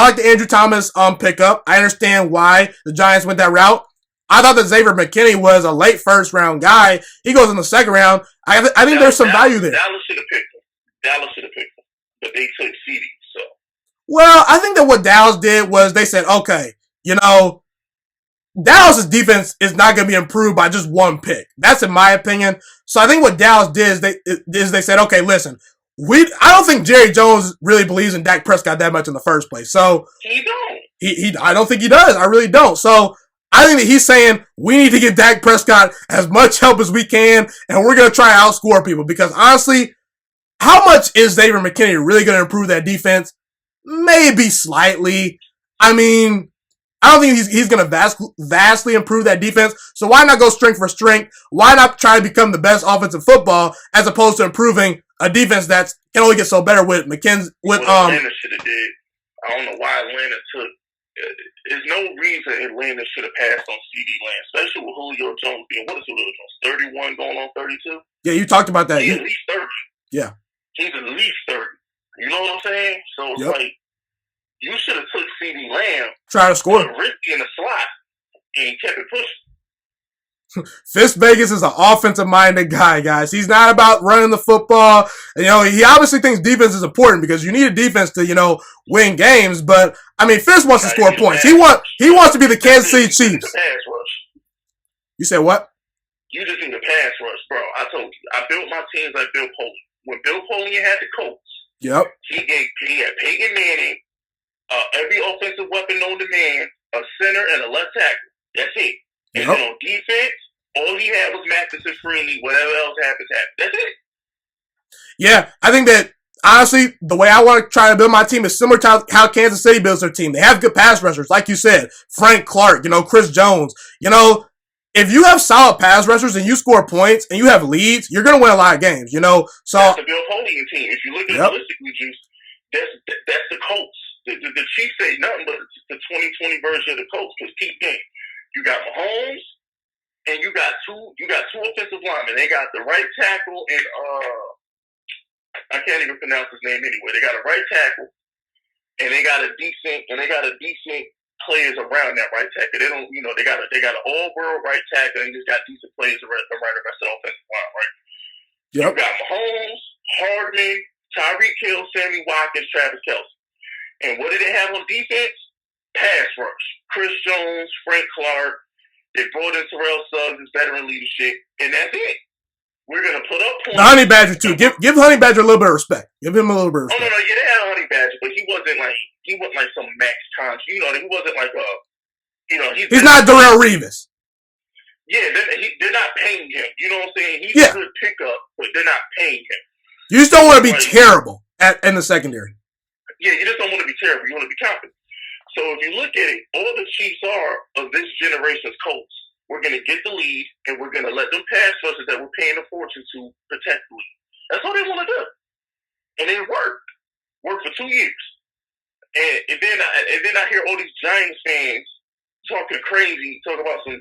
I like the Andrew Thomas pickup. I understand why the Giants went that route. I thought that Xavier McKinney was a late first round guy. He goes in the second round. I think there's some value there. Dallas should have picked him. But they took CD. So. Well, I think that what Dallas did was they said, okay, Dallas' defense is not going to be improved by just one pick. That's in my opinion. So I think what Dallas did is they said, okay, listen, I don't think Jerry Jones really believes in Dak Prescott that much in the first place. So he don't. I don't think he does. I really don't. So I think that he's saying we need to give Dak Prescott as much help as we can, and we're going to try to outscore people. Because honestly, how much is Xavier McKinney really going to improve that defense? Maybe slightly. I mean, I don't think he's going to vastly improve that defense. So why not go strength for strength? Why not try to become the best offensive football as opposed to improving a defense that can only get so better with McKinney? Atlanta should have did. I don't know why Atlanta took. There's no reason Atlanta should have passed on CD Lamb, especially with Julio Jones being, what is Julio Jones, 31 going on 32? Yeah, you talked about that. He's at least 30. Yeah. He's at least 30. You know what I'm saying? So it's like, you should have took CD Lamb, try to score, risky in the slot, and kept it pushing. Fisk Vegas is an offensive-minded guy, guys. He's not about running the football. He obviously thinks defense is important because you need a defense to, win games. But I mean, Fisk wants to score points. He wants to be the Kansas City Chiefs. Pass rush. You said what? You just need a pass rush, bro. I told you. I built my teams like Bill Polian. When Bill Polian had the Colts, he had Peyton Manning, every offensive weapon known to man, a center, and a left tackle. That's it. And then on defense, all he had was Mathis Freely. Whatever else happens. That's it. Yeah, I think that, honestly, the way I want to try to build my team is similar to how Kansas City builds their team. They have good pass rushers, like you said. Frank Clark, Chris Jones. If you have solid pass rushers and you score points and you have leads, you're going to win a lot of games, So that's the Bill Polian team. If you look at it holistically, Juice, that's the Colts. The Chiefs say nothing but the 2020 version of the Colts. Because keep game. You got Mahomes, and you got two offensive linemen. They got the right tackle and I can't even pronounce his name anyway. They got a right tackle, and they got a decent players around that right tackle. They don't, they got an all-world right tackle, and they just got decent players around the rest of the offensive line, right? Yep. You got Mahomes, Hardman, Tyreek Hill, Sammy Watkins, Travis Kelce. And what did they have on defense? Pass rush. Chris Jones, Frank Clark. They brought in Terrell Suggs as veteran leadership, and that's it. We're gonna put up points. The Honey Badger too. Give Honey Badger a little bit of respect. Give him a little bit of respect. Oh no, yeah, they had Honey Badger, but he wasn't like some max contract. He wasn't like he's not Darrelle Revis. Yeah, they're not paying him. You know what I'm saying? He's a good pickup, but they're not paying him. You just don't want to be terrible in the secondary. Yeah, you just don't want to be terrible. You want to be confident. So if you look at it, all the Chiefs are of this generation's Colts. We're going to get the lead, and we're going to let them pass rushers that we're paying a fortune to protect the lead. That's all they want to do. And it worked. Worked for 2 years. And then I hear all these Giants fans talking crazy, talking about some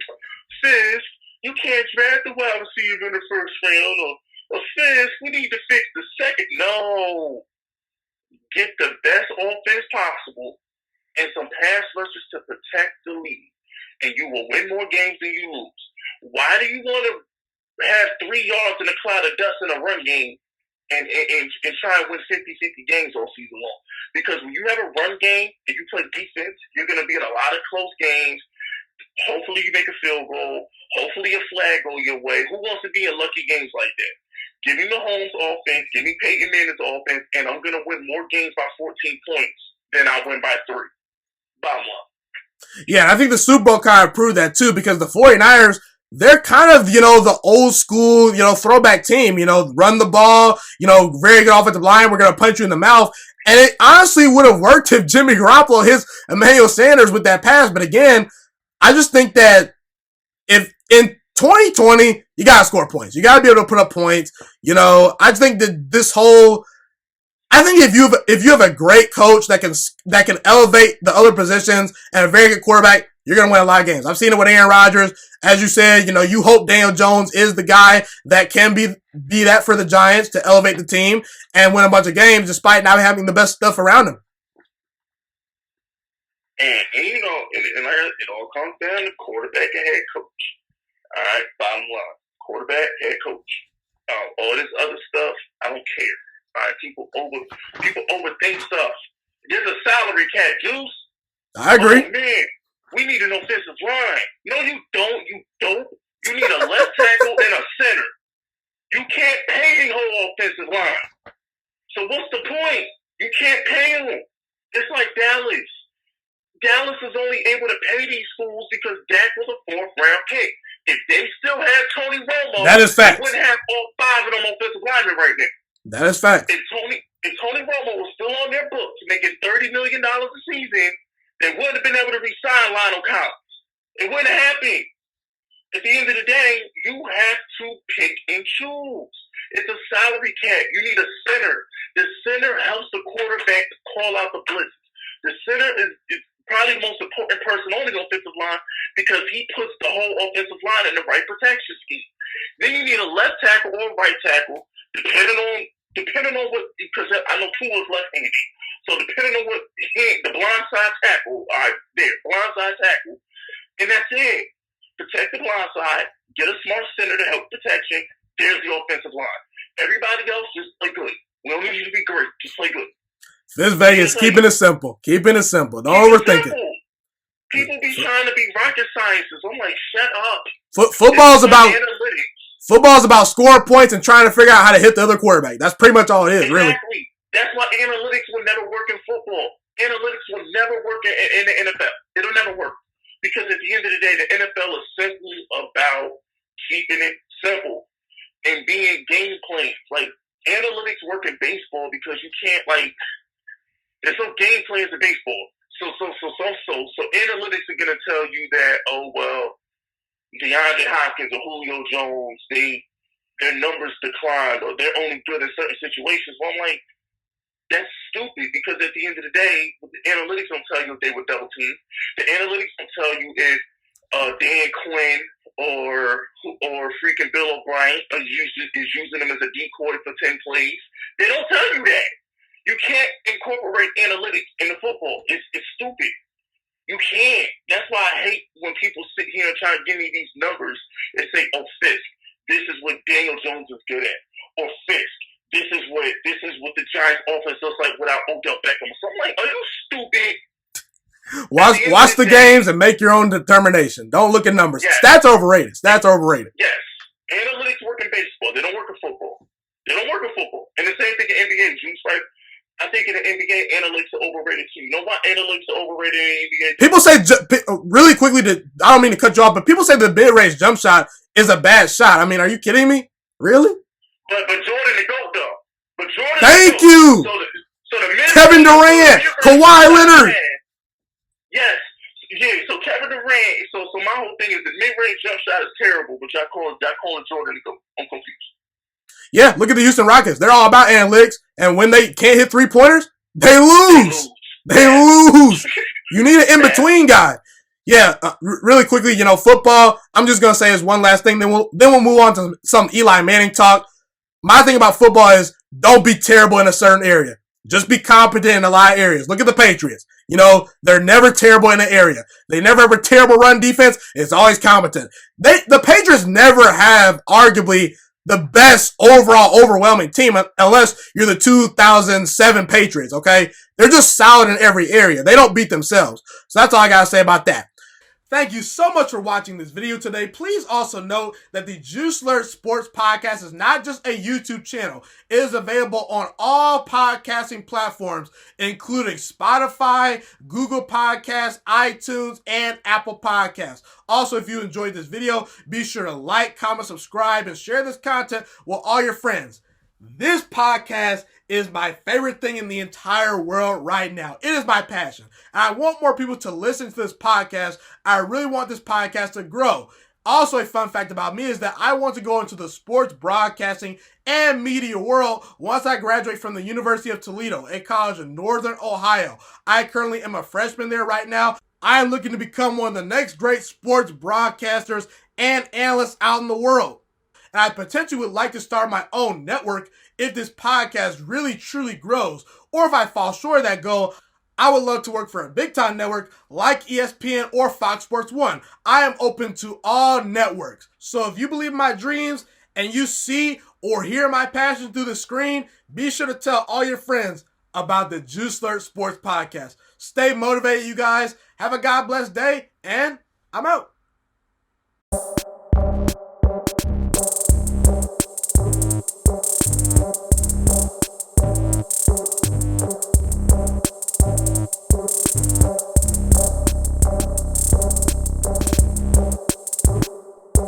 Fisk, you can't draft the wide receiver in the first round, or Fisk, we need to fix the second. No. Get the best offense possible and some pass rushers to protect the lead. And you will win more games than you lose. Why do you want to have 3 yards in a cloud of dust in a run game and try and win 50-50 games all season long? Because when you have a run game and you play defense, you're going to be in a lot of close games. Hopefully you make a field goal. Hopefully a flag go your way. Who wants to be in lucky games like that? Give me Mahomes' offense. Give me Peyton Manning's offense. And I'm going to win more games by 14 points than I win by 3. Bottom line. Yeah, I think the Super Bowl kind of proved that too, because the 49ers, they're kind of, the old school, throwback team, run the ball, very good offensive line. We're going to punch you in the mouth. And it honestly would have worked if Jimmy Garoppolo hits Emmanuel Sanders with that pass. But again, I just think that if in 2020, you got to score points. You got to be able to put up points. I think that I think if you have a great coach that can elevate the other positions and a very good quarterback, you're going to win a lot of games. I've seen it with Aaron Rodgers. As you said, you hope Daniel Jones is the guy that can be that for the Giants to elevate the team and win a bunch of games despite not having the best stuff around him. And you know, it all comes down to quarterback and head coach. All right, bottom line, quarterback, head coach. All this other stuff, I don't care. All right, people overthink stuff. There's a salary cap, Juice. I agree. Oh, man, we need an offensive line. No, you don't. You dope. You need a left tackle and a center. You can't pay the whole offensive line. So what's the point? You can't pay them. It's like Dallas. Dallas is only able to pay these fools because Dak was a fourth-round pick. If they still had Tony Romo, that is fact. They wouldn't have all five of them offensive linemen right now. That is fact. If Tony Romo was still on their books making $30 million a season, they wouldn't have been able to re-sign Lionel Collins. It wouldn't have happened. At the end of the day, you have to pick and choose. It's a salary cap. You need a center. The center helps the quarterback call out the blitzes. The center is probably the most important person on the offensive line because he puts the whole offensive line in the right protection scheme. Then you need a left tackle or a right tackle, depending on what, because I know Tua's left-handed. So depending on what the blind side tackle, all right, blind side tackle, and that's it. Protect the blind side, get a smart center to help protection. There's the offensive line. Everybody else just play good. We don't need you to be great. Just play good. This Vegas, keeping it simple. Keeping it simple. Don't overthink it. People be trying to be rocket scientists. I'm like, shut up. Football's about analytics. Football's about scoring points and trying to figure out how to hit the other quarterback. That's pretty much all it is, exactly. Really. That's why analytics will never work in football. Analytics will never work in the NFL. It'll never work. Because at the end of the day, the NFL is simply about keeping it simple and being game plans. Like, analytics work in baseball because you can't, like, there's no game plans in baseball. So analytics are going to tell you that, oh, well, DeAndre Hopkins or Julio Jones, their numbers declined or they're only good in certain situations. Well, I'm like, that's stupid because at the end of the day, the analytics don't tell you if they were double teamed. The analytics don't tell you if Dan Quinn or freaking Bill O'Brien is using them as a decoy for 10 plays. They don't tell you that. You can't incorporate analytics into football. It's stupid. You can't. That's why I hate when people sit here and try to give me these numbers and say, oh, Fisk, this is what Daniel Jones is good at. Or Fisk, this is what the Giants offense looks like without Odell Beckham. So I'm like, are you stupid? Watch the games and make your own determination. Don't look at numbers. Yes. Stats overrated. Stats overrated. Yes. Analytics work in baseball. They don't work in football. And the same thing in NBA, Juice, right? I think in the NBA, analytics are overrated too. You know why analytics are overrated in the NBA? People say, really quickly, I don't mean to cut you off, but people say the mid-range jump shot is a bad shot. I mean, are you kidding me? Really? But Jordan the GOAT, though. Thank you! So the Kevin Durant, Kawhi Leonard. Yes. Yeah, so Kevin Durant, so my whole thing is the mid-range jump shot is terrible, but y'all call it Jordan the GOAT. I'm confused. Yeah, look at the Houston Rockets. They're all about analytics, and when they can't hit three-pointers, they lose. They lose. You need an in-between guy. Yeah, really quickly, football, I'm just going to say is one last thing, then we'll move on to some Eli Manning talk. My thing about football is don't be terrible in a certain area. Just be competent in a lot of areas. Look at the Patriots. They're never terrible in an area. They never have a terrible run defense. It's always competent. The Patriots never have, arguably, the best overall overwhelming team unless you're the 2007 Patriots, okay? They're just solid in every area. They don't beat themselves. So that's all I got to say about that. Thank you so much for watching this video today. Please also note that the Juice Alert Sports Podcast is not just a YouTube channel. It is available on all podcasting platforms, including Spotify, Google Podcasts, iTunes, and Apple Podcasts. Also, if you enjoyed this video, be sure to like, comment, subscribe, and share this content with all your friends. This podcast is my favorite thing in the entire world right now. It is my passion. And I want more people to listen to this podcast. I really want this podcast to grow. Also, a fun fact about me is that I want to go into the sports broadcasting and media world once I graduate from the University of Toledo, a college in Northern Ohio. I currently am a freshman there right now. I am looking to become one of the next great sports broadcasters and analysts out in the world. And I potentially would like to start my own network if this podcast really truly grows. Or if I fall short of that goal, I would love to work for a big-time network like ESPN or Fox Sports 1. I am open to all networks. So if you believe in my dreams and you see or hear my passion through the screen, be sure to tell all your friends about the Juice Alert Sports Podcast. Stay motivated, you guys. Have a God bless day, and I'm out.